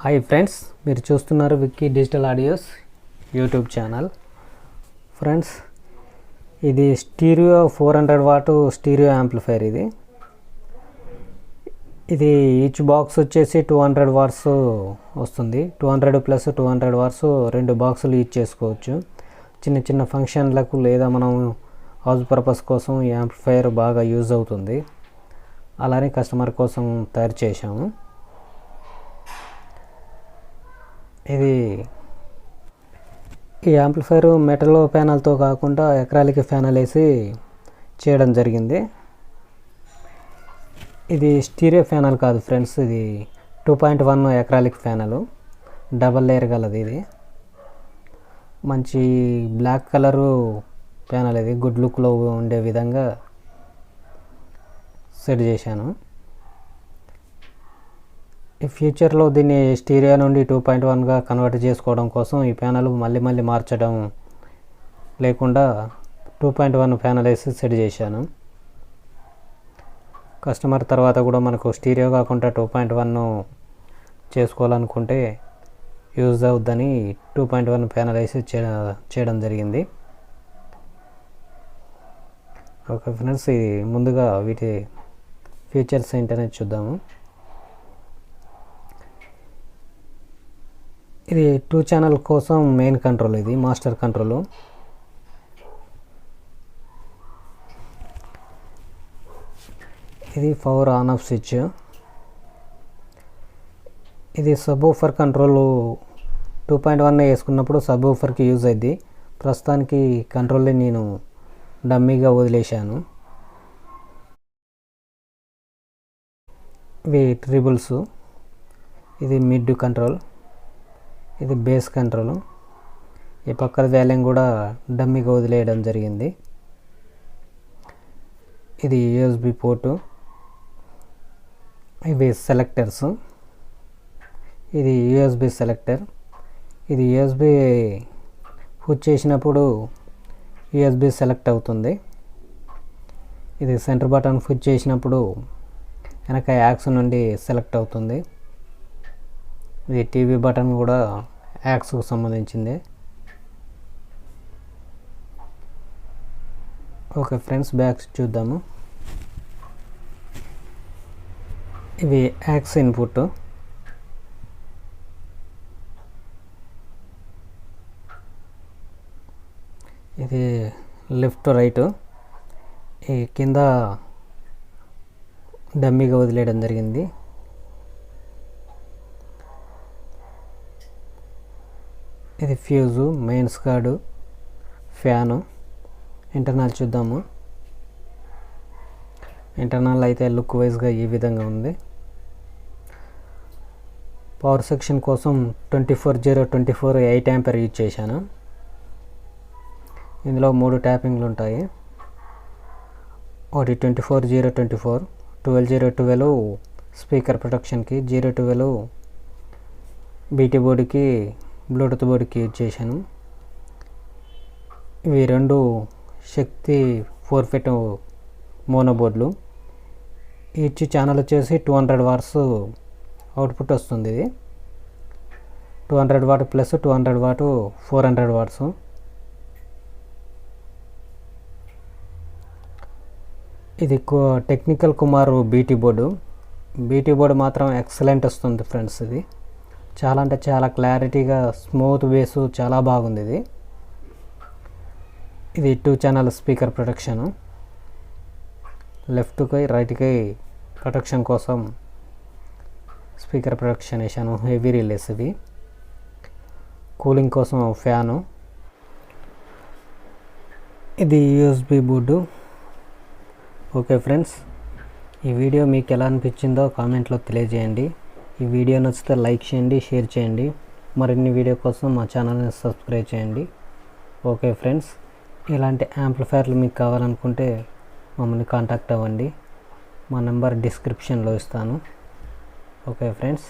Hi friends, మీరు చూస్తున్నారు Vicky digital audios YouTube channel. Friends, ఇది స్టీరియో 400 వాట్ స్టీరియో యాంప్లిఫైర్. ఇది ఈచ్ బాక్స్ వచ్చేసి 200 వాట్స్ వస్తుంది. 200 ప్లస్ 200 వాట్స్ 2 బాక్సులు యూజ్ చేసుకోవచ్చు. చిన్న చిన్న ఫంక్షన్లకు లేదా మనం హౌస్ పర్పస్ కోసం ఈ యాంప్లిఫైర్ బాగా యూజ్ అవుతుంది. అలానే కస్టమర్ కోసం తయారు చేశాము. ఈ యాంప్లిఫైర్ మెటల్ ప్యానల్తో కాకుండా ఎక్రాలిక్ ప్యానల్ వేసి చేయడం జరిగింది. ఇది స్టీరియో ప్యానల్ కాదు ఫ్రెండ్స్, ఇది 2.1 ఎక్రాలిక్ ప్యానల్, డబల్ లేయర్ గలది. ఇది మంచి బ్లాక్ కలరు ప్యానల్. ఇది గుడ్ లుక్లో ఉండే విధంగా సెట్ చేశాను. ఈ ఫ్యూచర్లో దీన్ని స్టీరియో నుండి 2.1గా కన్వర్ట్ చేసుకోవడం కోసం ఈ ప్యానల్ మళ్ళీ మార్చడం లేకుండా 2.1 ప్యానల్ వేసి సెట్ చేశాను. కస్టమర్ తర్వాత కూడా మనకు స్టీరియో కాకుండా 2.1 చేసుకోవాలనుకుంటే యూజ్ అవుద్దని 2.1 ప్యానల్ వేసి చేయడం జరిగింది. ఓకే ఫ్రెండ్స్, ఇది ముందుగా వీటి ఫీచర్స్ ఏంటనేది చూద్దాము. ఇది 2 ఛానల్ కోసం మెయిన్ కంట్రోల్, ఇది మాస్టర్ కంట్రోల్. ఇది పవర్ ఆన్ ఆఫ్ స్విచ్. ఇది సబ్ ఊఫర్ కంట్రోల్ 2.1 వేసుకున్నప్పుడు సబ్ ఊఫర్కి యూజ్ అయింది. ప్రస్తుతానికి కంట్రోల్ని నేను డమ్మీగా వదిలేశాను. ఇవి ట్రిబుల్స్. ఇది మిడ్ కంట్రోల్, ఇది బేస్ కంట్రోల్. ఈ పక్కన వాల్యూమ్ కూడా డమ్మీగా వదిలేయడం జరిగింది. ఇది యూఎస్బి పోర్టు. ఇవి సెలెక్టర్స్. ఇది యూఎస్బి సెలెక్టర్. ఇది యూఎస్బి పుష్ చేసినప్పుడు యూఎస్బి సెలెక్ట్ అవుతుంది. ఇది సెంటర్ బటన్ పుష్ చేసినప్పుడు వెనక యాక్స్ నుండి సెలెక్ట్ అవుతుంది. ఇది టీవీ బటన్ కూడా యాక్స్కు సంబంధించింది. ఓకే ఫ్రెండ్స్, బ్యాక్ చూద్దాము. ఇవి యాక్స్ ఇన్పుట్. ఇది లెఫ్ట్ రైట్. ఈ కింద డమ్మీగా వదిలేయడం జరిగింది. ఇది fuse, mains card, fan. Internal చూద్దాము. ఇంటర్నల్ అయితే లుక్ వైజ్గా ఈ విధంగా ఉంది. పవర్ సెక్షన్ కోసం 24/0/24 8 ఆంపియర్ యూజ్ చేశాను. ఇందులో 3 ట్యాపింగ్లు ఉంటాయి. ఒకటి 24/0/24, 12/0/12 స్పీకర్ ప్రొటెక్షన్కి, 0/12 బీటీ బోర్డుకి, బ్లూటూత్ బోర్డుకి యూజ్ చేశాను. ఇవి 2 శక్తి 4 ఫిట్ మోనో బోర్డులు. ఈచ్ ఛానల్ వచ్చేసి 200 వాట్స్ అవుట్పుట్ వస్తుంది. ఇది 200 వాట్ ప్లస్ 200 వాట్ 400 వాట్స్. ఇది technical Kumar BT board. BT board మాత్రం ఎక్సలెంట్ వస్తుంది ఫ్రెండ్స్. ఇది చాలా అంటే చాలా క్లారిటీగా, స్మూత్ బేసు చాలా బాగుంది. ఇది 2 ఛానల్ స్పీకర్ ప్రొటెక్షను. లెఫ్ట్కి రైట్కి ప్రొటెక్షన్ కోసం స్పీకర్ ప్రొటెక్షన్ వేసాను. Heavy relays. ఇవి కూలింగ్ కోసం ఫ్యాను. ఇది యూఎస్బి బోర్డు. ఓకే ఫ్రెండ్స్, ఈ వీడియో మీకు ఎలా అనిపించిందో కామెంట్లో తెలియజేయండి. ఈ వీడియో నచ్చితే లైక్ చేయండి, షేర్ చేయండి. మరిన్ని వీడియో కోసం మా ఛానల్ని సబ్స్క్రైబ్ చేయండి. ఓకే ఫ్రెండ్స్, ఇలాంటి యాంప్లిఫైర్లు మీకు కావాలనుకుంటే మమ్మల్ని కాంటాక్ట్ అవ్వండి. మా నెంబర్ డిస్క్రిప్షన్లో ఇస్తాను. Okay friends.